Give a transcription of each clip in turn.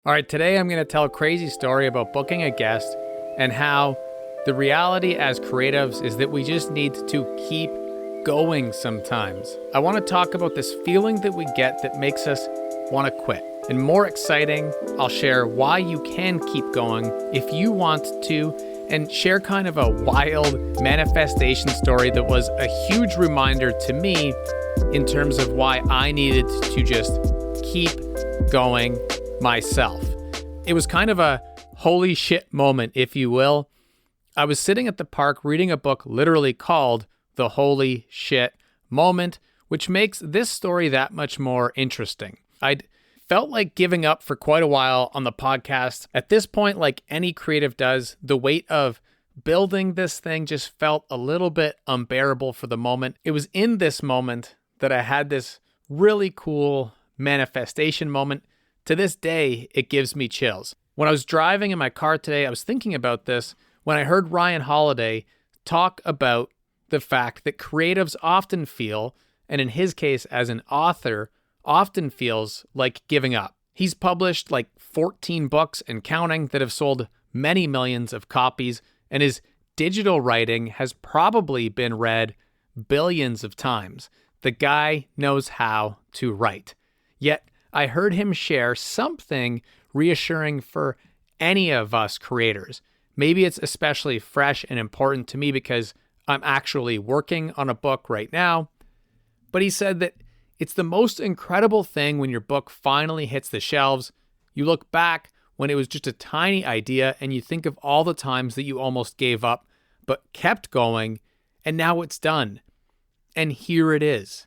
All right, today I'm going to tell a crazy story about booking a guest and how the reality as creatives is that we just need to keep going sometimes. I want to talk about this feeling that we get that makes us want to quit. And more exciting, I'll share why you can keep going if you want to, and share kind of a wild manifestation story that was a huge reminder to me in terms of why I needed to just keep going myself. It was kind of a holy shit moment, if you will. I was sitting at the park reading a book literally called The Holy Shit Moment, which makes this story that much more interesting. I'd felt like giving up for quite a while on the podcast. At this point, like any creative does, the weight of building this thing just felt a little bit unbearable for the moment. It was in this moment that I had this really cool manifestation moment. To this day, it gives me chills. When I was driving in my car today, I was thinking about this when I heard Ryan Holiday talk about the fact that creatives often feel, and in his case as an author, often feels like giving up. He's published like 14 books and counting that have sold many millions of copies, and his digital writing has probably been read billions of times. The guy knows how to write. Yet, I heard him share something reassuring for any of us creators. Maybe it's especially fresh and important to me because I'm actually working on a book right now. But he said that it's the most incredible thing when your book finally hits the shelves. You look back when it was just a tiny idea and you think of all the times that you almost gave up, but kept going, and now it's done. And here it is.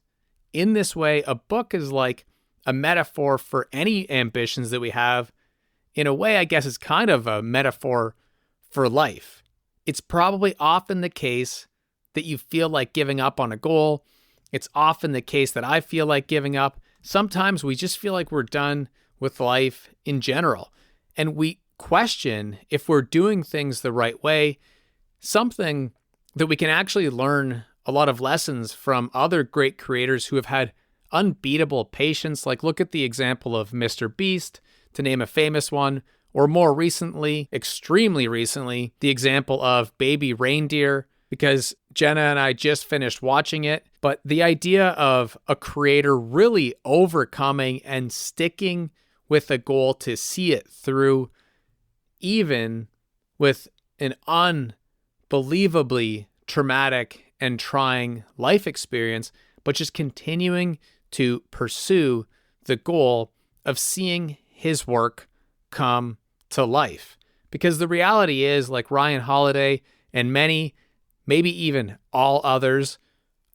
In this way, a book is like a metaphor for any ambitions that we have. In a way, I guess it's kind of a metaphor for life. It's probably often the case that you feel like giving up on a goal. It's often the case that I feel like giving up. Sometimes we just feel like we're done with life in general. And we question if we're doing things the right way, something that we can actually learn a lot of lessons from other great creators who have had unbeatable patience. Like look at the example of Mr. Beast, to name a famous one, or more recently, extremely recently, the example of Baby Reindeer, because Jenna and I just finished watching it. But the idea of a creator really overcoming and sticking with a goal to see it through, even with an unbelievably traumatic and trying life experience, but just continuing to pursue the goal of seeing his work come to life. Because the reality is, like Ryan Holiday and many, maybe even all others,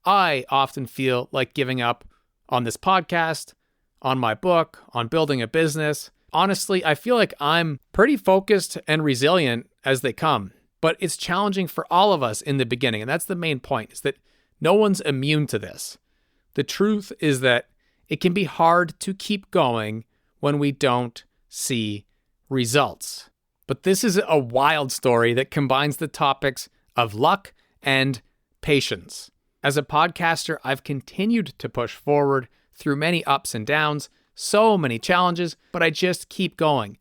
I often feel like giving up on this podcast, on my book, on building a business. Honestly, I feel like I'm pretty focused and resilient as they come. But it's challenging for all of us in the beginning. And that's the main point, is that no one's immune to this. The truth is that it can be hard to keep going when we don't see results. But this is a wild story that combines the topics of luck and patience. As a podcaster, I've continued to push forward through many ups and downs, so many challenges, but I just keep going.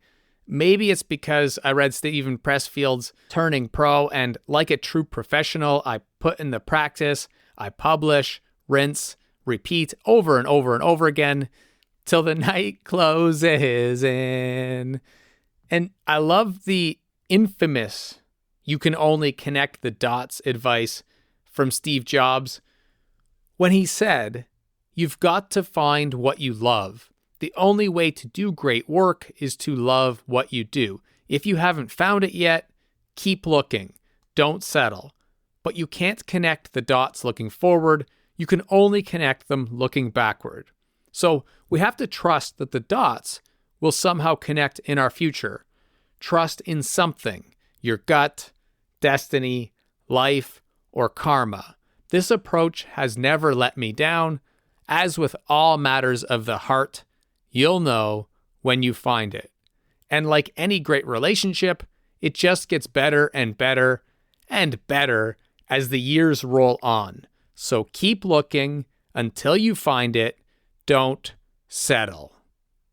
Maybe it's because I read Steven Pressfield's Turning Pro, and like a true professional, I put in the practice, I publish, rinse, repeat over and over and over again till the night closes in. And I love the infamous "you can only connect the dots" advice from Steve Jobs when he said, "You've got to find what you love. The only way to do great work is to love what you do. If you haven't found it yet, keep looking. Don't settle. But you can't connect the dots looking forward. You can only connect them looking backward. So we have to trust that the dots will somehow connect in our future. Trust in something, your gut, destiny, life, or karma. This approach has never let me down. As with all matters of the heart, you'll know when you find it. And like any great relationship, it just gets better and better and better as the years roll on. So keep looking until you find it. Don't settle."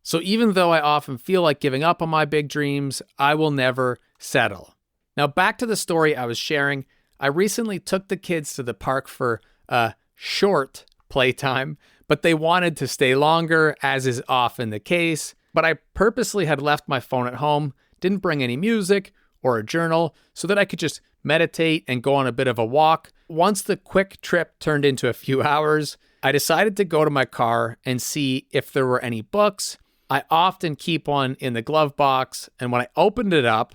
So even though I often feel like giving up on my big dreams, I will never settle. Now back to the story I was sharing. I recently took the kids to the park for a short playtime, but they wanted to stay longer, as is often the case. But I purposely had left my phone at home, didn't bring any music or a journal, so that I could just meditate and go on a bit of a walk. Once the quick trip turned into a few hours, I decided to go to my car and see if there were any books. I often keep one in the glove box, and when I opened it up,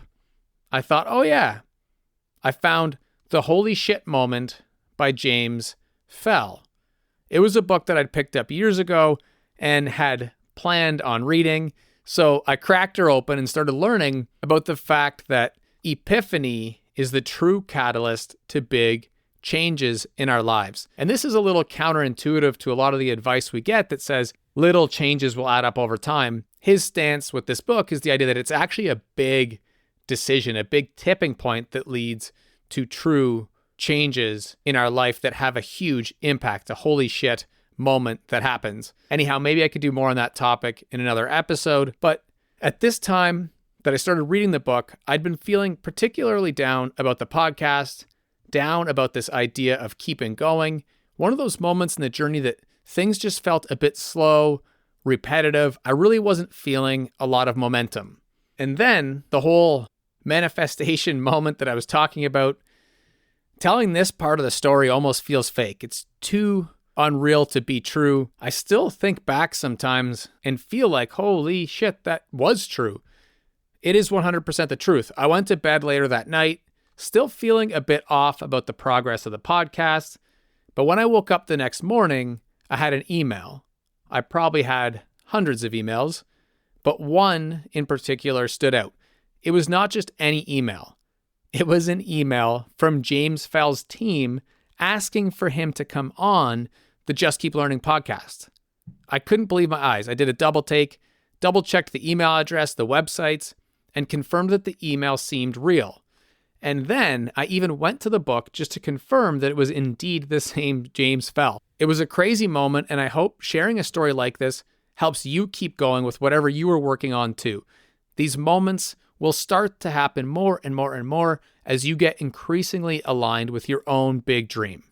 I thought, oh yeah, I found The Holy Shit Moment by James Fell. It was a book that I'd picked up years ago and had planned on reading. So I cracked her open and started learning about the fact that epiphany is the true catalyst to big changes in our lives. And this is a little counterintuitive to a lot of the advice we get that says little changes will add up over time. His stance with this book is the idea that it's actually a big decision, a big tipping point that leads to true changes in our life that have a huge impact, a holy shit moment that happens. Anyhow, maybe I could do more on that topic in another episode, but at this time that I started reading the book, I'd been feeling particularly down about the podcast, down about this idea of keeping going. One of those moments in the journey that things just felt a bit slow, repetitive. I really wasn't feeling a lot of momentum. And then the whole manifestation moment that I was talking about, telling this part of the story almost feels fake. It's too unreal to be true. I still think back sometimes and feel like, holy shit, that was true. It is 100% the truth. I went to bed later that night, still feeling a bit off about the progress of the podcast. But when I woke up the next morning, I had an email. I probably had hundreds of emails, but one in particular stood out. It was not just any email. It was an email from James Fell's team asking for him to come on the Just Keep Learning podcast. I couldn't believe my eyes. I did a double take, double checked the email address, the websites, and confirmed that the email seemed real. And then I even went to the book just to confirm that it was indeed the same James Fell. It was a crazy moment, and I hope sharing a story like this helps you keep going with whatever you are working on too. These moments will start to happen more and more and more as you get increasingly aligned with your own big dream.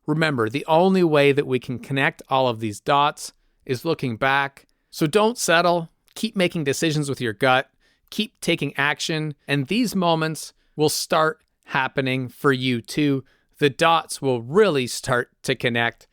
Remember, the only way that we can connect all of these dots is looking back. So don't settle. Keep making decisions with your gut. Keep taking action. And these moments will start happening for you too. The dots will really start to connect.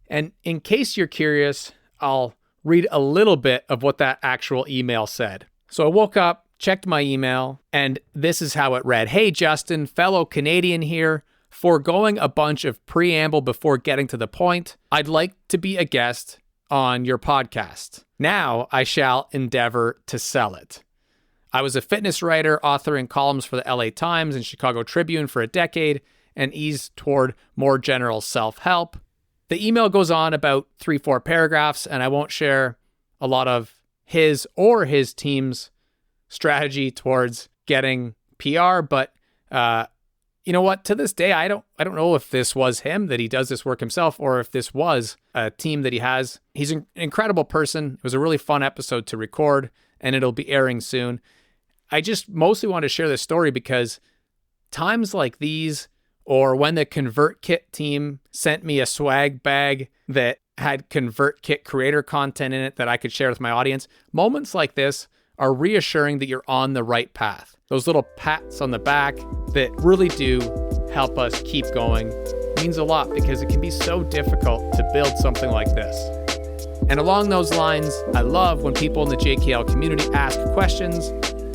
And in case you're curious, I'll read a little bit of what that actual email said. So I woke up, checked my email, and this is how it read. Hey, Justin, fellow Canadian here. Foregoing a bunch of preamble before getting to the point, I'd like to be a guest on your podcast. Now I shall endeavor to sell it. I was a fitness writer, authoring columns for the LA Times and Chicago Tribune for a decade, and eased toward more general self-help. The email goes on about 3-4 paragraphs, and I won't share a lot of his or his team's strategy towards getting PR, but you know what? To this day, I don't know if this was him, that he does this work himself, or if this was a team that he has. He's an incredible person. It was a really fun episode to record, and it'll be airing soon. I just mostly want to share this story because times like these, or when the ConvertKit team sent me a swag bag that had ConvertKit creator content in it that I could share with my audience, moments like this are reassuring that you're on the right path. Those little pats on the back that really do help us keep going means a lot, because it can be so difficult to build something like this. And along those lines, I love when people in the JKL community ask questions.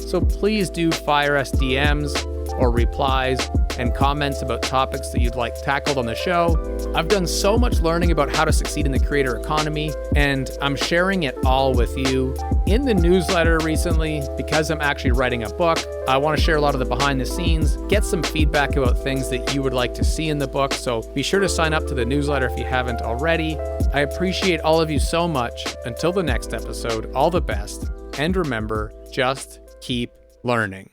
So please do fire us DMs or replies and comments about topics that you'd like tackled on the show. I've done so much learning about how to succeed in the creator economy, and I'm sharing it all with you in the newsletter recently. Because I'm actually writing a book, I want to share a lot of the behind the scenes, get some feedback about things that you would like to see in the book. So be sure to sign up to the newsletter if you haven't already. I appreciate all of you so much. Until the next episode, all the best. And remember, just keep learning.